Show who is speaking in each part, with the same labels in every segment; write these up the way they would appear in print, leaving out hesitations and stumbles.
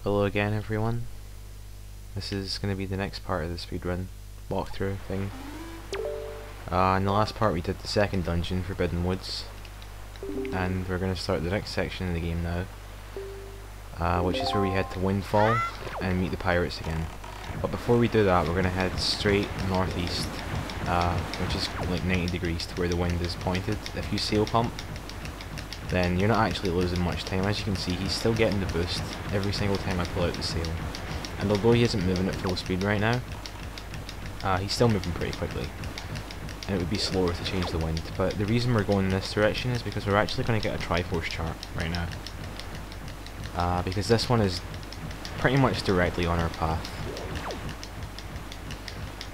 Speaker 1: Hello again everyone. This is going to be the next part of the speedrun walkthrough thing. In the last part we did the second dungeon, Forbidden Woods, and we're going to start the next section of the game now, which is where we head to Windfall and meet the pirates again. But before we do that, we're going to head straight northeast, which is like 90 degrees to where the wind is pointed. If you sail pump, then you're not actually losing much time. As you can see, he's still getting the boost every single time I pull out the sail. And although he isn't moving at full speed right now, he's still moving pretty quickly. And it would be slower to change the wind. But the reason we're going in this direction is because we're actually going to get a Triforce chart right now. Because this one is pretty much directly on our path.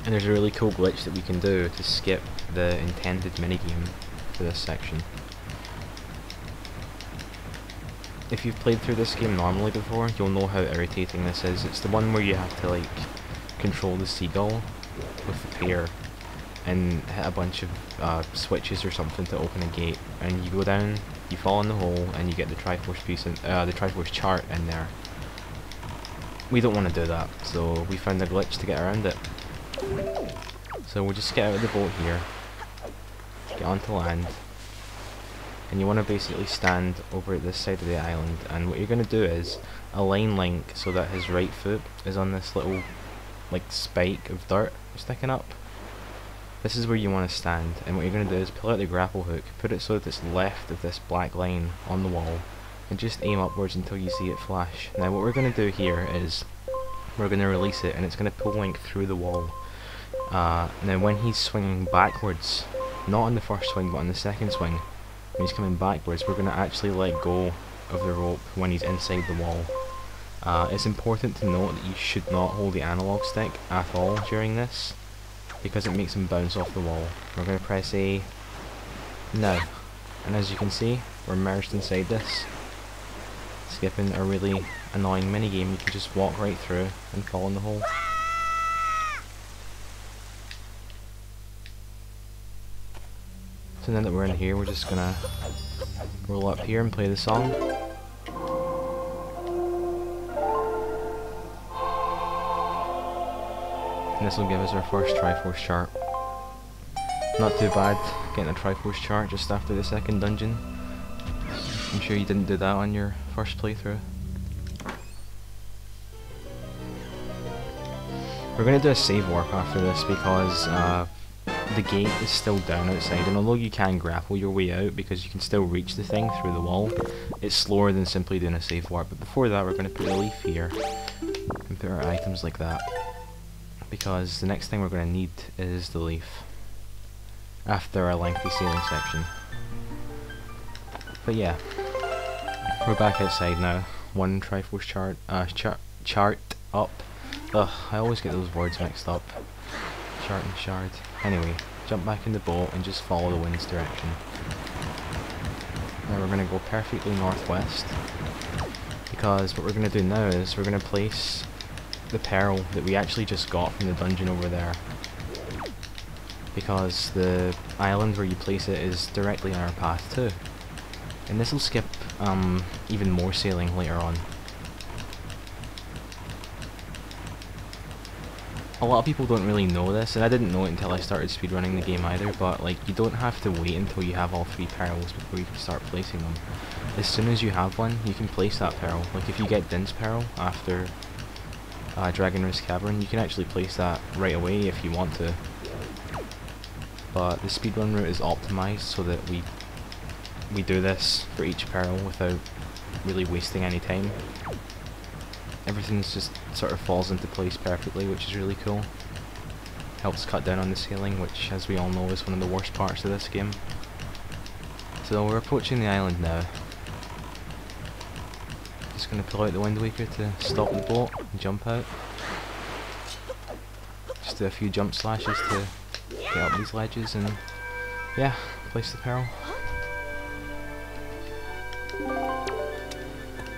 Speaker 1: And there's a really cool glitch that we can do to skip the intended minigame for this section. If you've played through this game normally before, you'll know how irritating this is. It's the one where you have to like control the seagull with the pair and hit a bunch of switches or something to open a gate, and you go down, you fall in the hole, and you get the Triforce piece in, the Triforce chart in there. We don't want to do that, so we found a glitch to get around it. So we'll just get out of the boat here, get onto land. And you want to basically stand over at this side of the island, and what you're going to do is align Link so that his right foot is on this little like spike of dirt sticking up. This is where you want to stand, and what you're going to do is pull out the grapple hook, put it so that it's left of this black line on the wall, and just aim upwards until you see it flash. Now what we're going to do here is we're going to release it, and it's going to pull Link through the wall. Now when he's swinging backwards, not on the first swing but on the second swing, when he's coming backwards, we're going to actually let go of the rope when he's inside the wall. It's important to note that you should not hold the analog stick at all during this, because it makes him bounce off the wall. We're going to press A now, and as you can see, we're merged inside this, skipping a really annoying minigame. You can just walk right through and fall in the hole. So now that we're in here, we're just gonna roll up here and play the song. And this will give us our first Triforce chart. Not too bad, getting a Triforce chart just after the second dungeon. I'm sure you didn't do that on your first playthrough. We're gonna do a save warp after this because the gate is still down outside, and although you can grapple your way out because you can still reach the thing through the wall, it's slower than simply doing a save warp. But before that, we're going to put a leaf here and put our items like that, because the next thing we're going to need is the leaf after our lengthy sailing section. But yeah, we're back outside now. One Triforce chart up. Ugh, I always get those words mixed up. Chart and shard. Anyway, jump back in the boat and just follow the wind's direction. Now we're going to go perfectly northwest, because what we're going to do now is we're going to place the pearl that we actually just got from the dungeon over there, because the island where you place it is directly on our path too, and this will skip even more sailing later on. A lot of people don't really know this, and I didn't know it until I started speedrunning the game either, but like, you don't have to wait until you have all three pearls before you can start placing them. As soon as you have one, you can place that pearl. Like if you get Din's pearl after Dragon Risk Cavern, you can actually place that right away if you want to. But the speedrun route is optimized so that we do this for each pearl without really wasting any time. Everything's just sort of falls into place perfectly, which is really cool. Helps cut down on the sailing, which, as we all know, is one of the worst parts of this game. So we're approaching the island now. Just gonna pull out the Wind Waker to stop the boat and jump out. Just do a few jump slashes to get up these ledges, and yeah, place the pearl.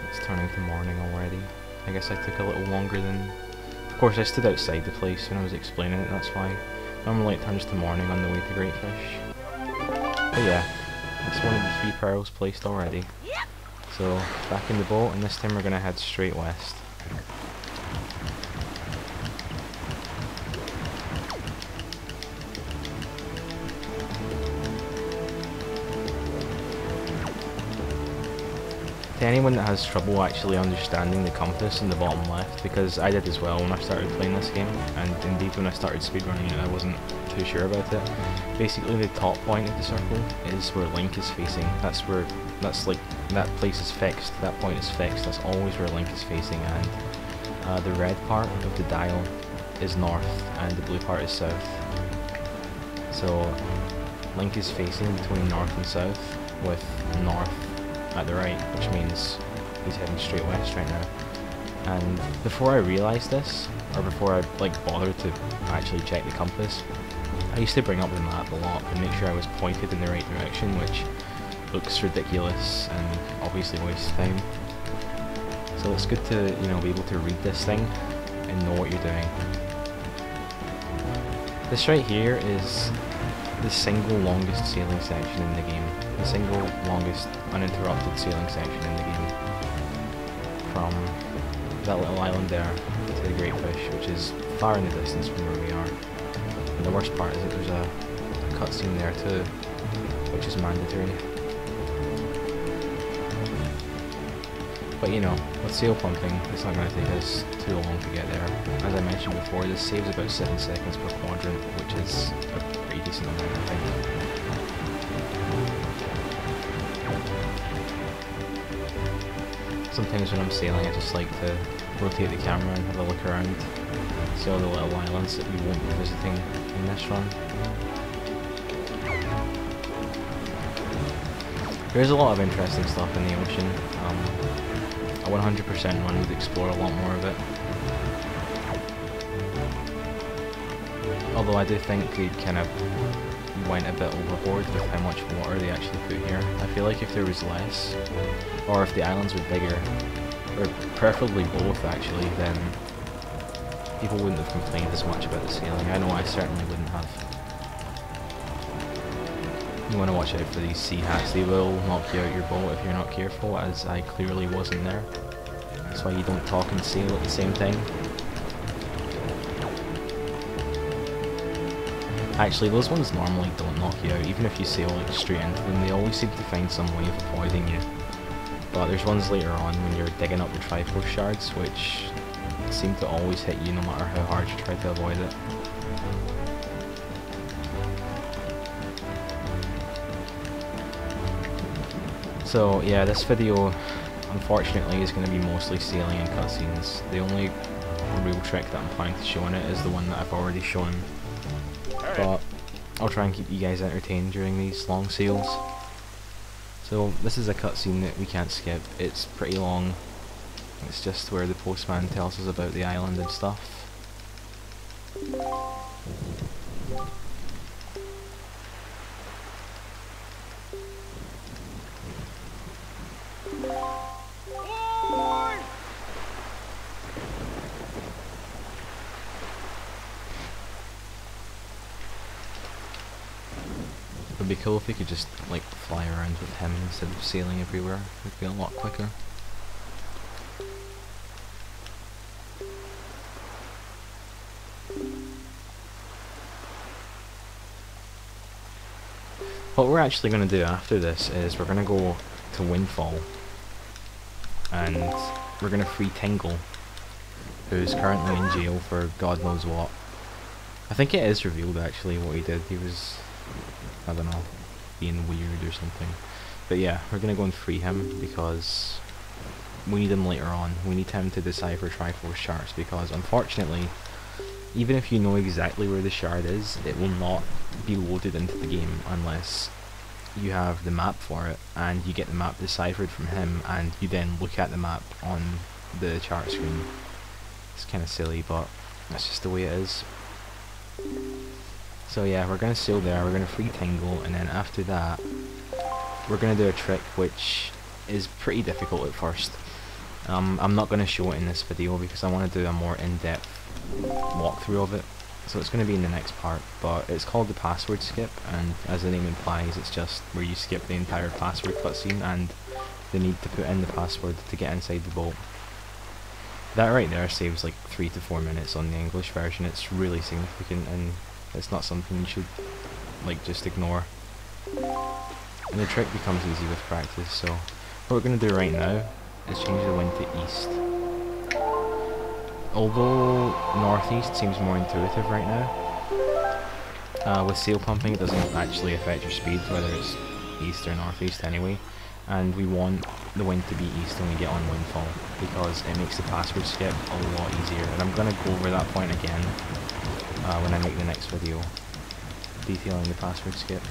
Speaker 1: It's turning to morning already. I guess I took a little longer than... Of course, I stood outside the place when I was explaining it, that's why. Normally it turns to morning on the way to Greatfish. But yeah, that's one of the 3 pearls placed already. So, back in the boat, and this time we're going to head straight west. To anyone that has trouble actually understanding the compass in the bottom left, because I did as well when I started playing this game, and indeed when I started speedrunning it I wasn't too sure about it. Basically the top point of the circle is where Link is facing. That's like, that place is fixed, that point is fixed, that's always where Link is facing, and the red part of the dial is north and the blue part is south. So Link is facing between north and south, with north at the right, which means he's heading straight west right now. And before I realised this, or before I like bothered to actually check the compass, I used to bring up the map a lot and make sure I was pointed in the right direction, which looks ridiculous and obviously wastes time. So it's good to, you know, be able to read this thing and know what you're doing. This right here is the single longest sailing section in the game. The single longest uninterrupted sailing section in the game. From that little island there to the Great Fish, which is far in the distance from where we are. And the worst part is that there's a cutscene there too, which is mandatory. But you know, with sail pumping, it's not going to take us too long to get there. As I mentioned before, this saves about 7 seconds per quadrant, which is a pretty decent amount, I think. Sometimes when I'm sailing I just like to rotate the camera and have a look around, see all the little islands that we won't be visiting in this run. There's a lot of interesting stuff in the ocean. A 100% run would explore a lot more of it. Although I do think they kind of went a bit overboard with how much water they actually put here. I feel like if there was less, or if the islands were bigger, or preferably both actually, then people wouldn't have complained as much about the sailing. I know I certainly wouldn't have. You want to watch out for these sea hats, they will knock you out your boat if you're not careful, as I clearly wasn't there. That's why you don't talk and sail at the same time. Actually, those ones normally don't knock you out, even if you sail like straight into them, they always seem to find some way of avoiding you. But there's ones later on when you're digging up the Triforce shards, which seem to always hit you no matter how hard you try to avoid it. So yeah, this video unfortunately is going to be mostly sailing and cutscenes. The only real trick that I'm planning to show in it is the one that I've already shown. But I'll try and keep you guys entertained during these long sails. So this is a cutscene that we can't skip. It's pretty long. It's just where the postman tells us about the island and stuff. It would be cool if we could just like fly around with him instead of sailing everywhere. It would be a lot quicker. What we're actually going to do after this is we're going to go to Windfall and we're going to free Tingle, who's currently in jail for God knows what. I think it is revealed actually what he did. He was, I don't know, being weird or something. But yeah, we're going to go and free him because we need him later on. We need him to decipher Triforce shards because unfortunately, even if you know exactly where the shard is, it will not be loaded into the game unless you have the map for it and you get the map deciphered from him and you then look at the map on the chart screen. It's kind of silly, but that's just the way it is. So yeah, we're going to sail there, we're going to free Tingle, and then after that we're going to do a trick which is pretty difficult at first. I'm not going to show it in this video because I want to do a more in-depth walkthrough of it, so it's going to be in the next part, but it's called the password skip, and as the name implies, it's just where you skip the entire password cutscene and the need to put in the password to get inside the boat. That right there saves like 3 to 4 minutes on the English version. It's really significant, and it's not something you should like just ignore. And the trick becomes easy with practice, so what we're going to do right now is change the wind to east. Although northeast seems more intuitive right now, with sail pumping it doesn't actually affect your speed, whether it's east or northeast anyway. And we want the wind to be east when we get on windfall, because it makes the password skip a lot easier. And I'm going to go over that point again when I make the next video detailing the password skip.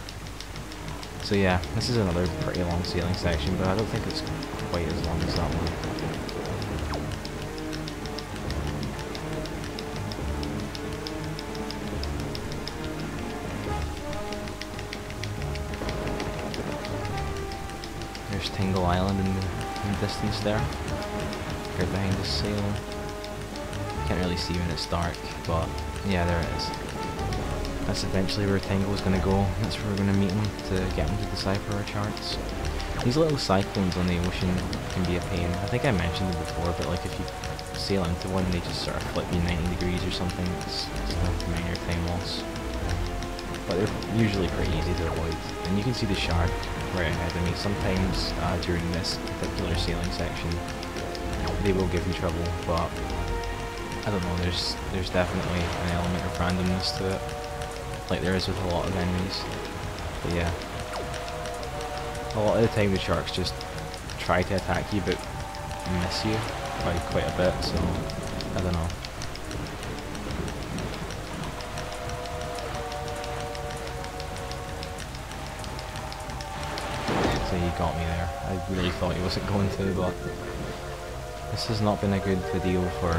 Speaker 1: So yeah, this is another pretty long sailing section, but I don't think it's quite as long as that one. There's Tingle Island in the distance there, right behind the sail. Can't really see when it's dark, but yeah, there it is. That's eventually where Tingle's going to go. That's where we're going to meet him to get him to decipher our charts. These little cyclones on the ocean can be a pain. I think I mentioned it before, but like if you sail into one, they just sort of flip you 90 degrees or something. It's a minor time loss. But they're usually pretty easy to avoid. And you can see the shark right ahead of me. Sometimes during this particular sailing section, they will give you trouble, but I don't know, there's definitely an element of randomness to it, like there is with a lot of enemies. But yeah, a lot of the time the sharks just try to attack you but miss you by quite a bit, so I don't know. So he got me there. I really thought he wasn't going to, but this has not been a good video for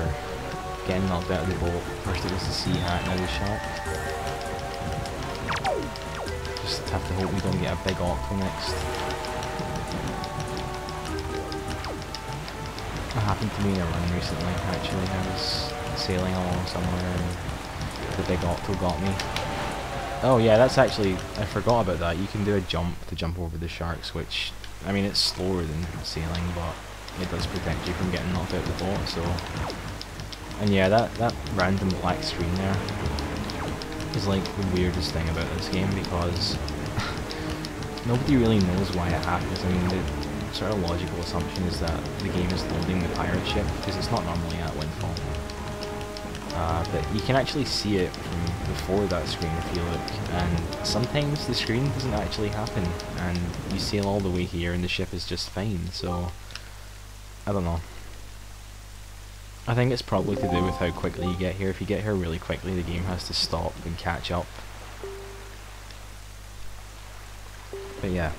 Speaker 1: getting knocked out of the boat. First it was the sea hat, now the shark. Just have to hope we don't get a big octo next. That happened to me in a run recently, actually. I was sailing along somewhere and the big octo got me. Oh yeah, that's actually, I forgot about that. You can do a jump to jump over the sharks, which, I mean, it's slower than sailing, but it does protect you from getting knocked out of the boat, so... And yeah, that random black screen there is like the weirdest thing about this game, because nobody really knows why it happens. I mean, the sort of logical assumption is that the game is loading the pirate ship, because it's not normally at windfall. But you can actually see it from before that screen if you look, and sometimes the screen doesn't actually happen, and you sail all the way here and the ship is just fine, so... I don't know. I think it's probably to do with how quickly you get here. If you get here really quickly, the game has to stop and catch up. But yeah.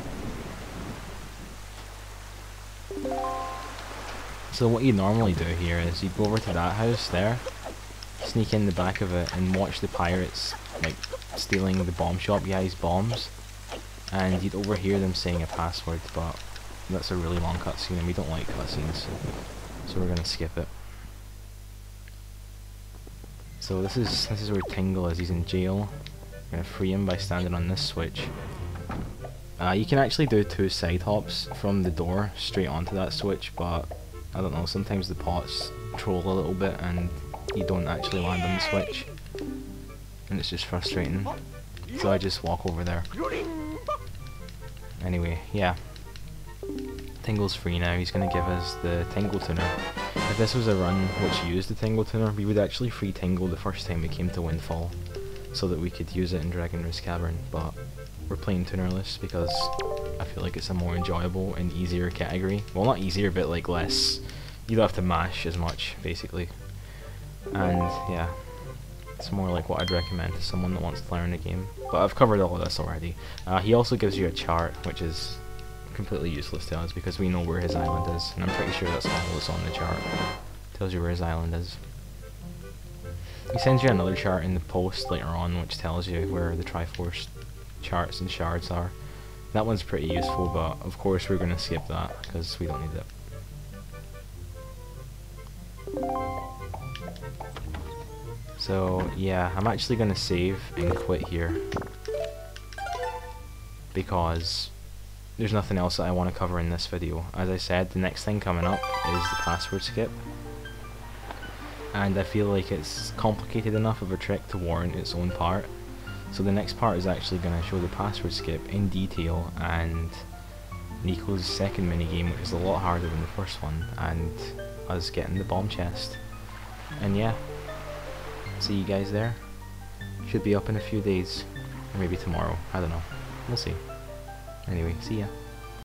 Speaker 1: So what you normally do here is you go over to that house there, sneak in the back of it and watch the pirates like stealing the bomb shop guy's bombs, and you'd overhear them saying a password, but that's a really long cutscene and we don't like cutscenes, so we're gonna skip it. So this is where Tingle is. He's in jail. We're gonna free him by standing on this switch. You can actually do 2 side hops from the door straight onto that switch, but I don't know, sometimes the pots troll a little bit and you don't actually land on the switch, and it's just frustrating. So I just walk over there. Anyway, yeah. Tingle's free now. He's going to give us the Tingle Tuner. If this was a run which used the Tingle Tuner, we would actually free Tingle the first time we came to Windfall, so that we could use it in Dragon Roost Cavern, but we're playing tunerless because I feel like it's a more enjoyable and easier category. Well, not easier, but like less. You don't have to mash as much, basically. And yeah, it's more like what I'd recommend to someone that wants to learn the game. But I've covered all of this already. He also gives you a chart, which is completely useless to us because we know where his island is, and I'm pretty sure that's all that's on the chart. Tells you where his island is. He sends you another chart in the post later on, which tells you where the Triforce charts and shards are. That one's pretty useful, but of course we're going to skip that because we don't need it. So yeah, I'm actually going to save and quit here because there's nothing else that I want to cover in this video. As I said, the next thing coming up is the password skip, and I feel like it's complicated enough of a trick to warrant its own part. So the next part is actually going to show the password skip in detail, and Nico's second minigame, which is a lot harder than the first one, and us getting the bomb chest. And yeah, see you guys there. Should be up in a few days, or maybe tomorrow, I don't know, we'll see. Anyway, see ya.